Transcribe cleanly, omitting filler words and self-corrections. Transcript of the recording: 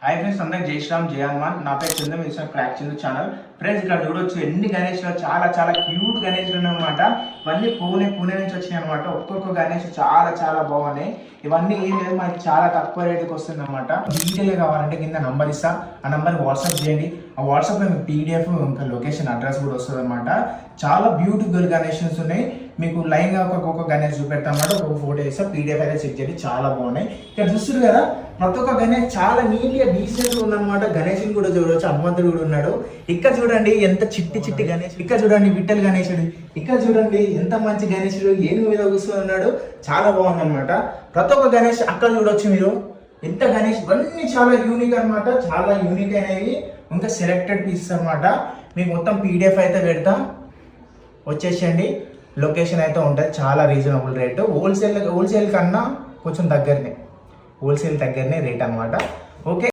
Hi friends, అందరికి జై శ్రీరామ్, జై హనుమాన్. నా పేరు చంద్ర, మీరు క్రాక్ చంద్ర ఛానల్. ఫ్రెండ్స్, ఇక్కడ చూడొచ్చు ఎన్ని గణేష్లు, చాలా చాలా క్యూట్ గణేష్లు ఉన్నాయన్నమాట. ఇవన్నీ పూణే నుంచి వచ్చినాయి అనమాట. ఒక్కొక్క గణేష్ చాలా చాలా బాగున్నాయి. ఇవన్నీ ఏం లేదు, మనకి చాలా తక్కువ రేటుకి వస్తుంది అనమాట. డీటెయిల్గా కావాలంటే కింద నంబర్ ఇస్తా, ఆ నంబర్ వాట్సాప్ చేయండి. ఆ వాట్సాప్లో మీకు పీడిఎఫ్ ఇంకా లొకేషన్ అడ్రస్ కూడా వస్తుంది అనమాట. చాలా బ్యూటిఫుల్ గణేషన్స్ ఉన్నాయి. మీకు లైన్గా ఒక్కొక్క గణేష్ చూపెడతాం అన్నమాట. ఒక ఫోటో ఇస్తా, పీడిఎఫ్ అయితే చెక్ చేయండి, చాలా బాగున్నాయి. ఇక్కడ చూస్తారు కదా, ప్రతి ఒక్క గణేష్ చాలా నీట్గా డీసెంట్ ఉందన్నమాట. గణేషుని కూడా చూడవచ్చు, హనుమంతుడు కూడా ఉన్నాడు. ఇక్కడ చూడండి ఎంత చిట్టి గణేష్. ఇక్కడ చూడండి విఠల్ గణేశుడు. ఇక్కడ చూడండి ఎంత మంచి గణేశుడు ఏనుగు మీద కూర్చొని ఉన్నాడు. చాలా బాగుంది అనమాట. ప్రతి ఒక్క గణేష్ అక్కడ చూడొచ్చు మీరు. ఎంత గణేష్ ఇవన్నీ చాలా యూనిక్ అనమాట. చాలా యూనిక్ అయినవి, ఇంకా సెలెక్టెడ్ పీసెస్ అనమాట. మీకు మొత్తం పీడిఎఫ్ అయితే పెడతా, వచ్చేసేయండి. లొకేషన్ అయితే ఉంటుంది, చాలా రీజనబుల్ రేటు. హోల్సేల్ కన్నా కొంచెం దగ్గరనే, హోల్సేల్ దగ్గరనే రేట్ అనమాట. ఓకే.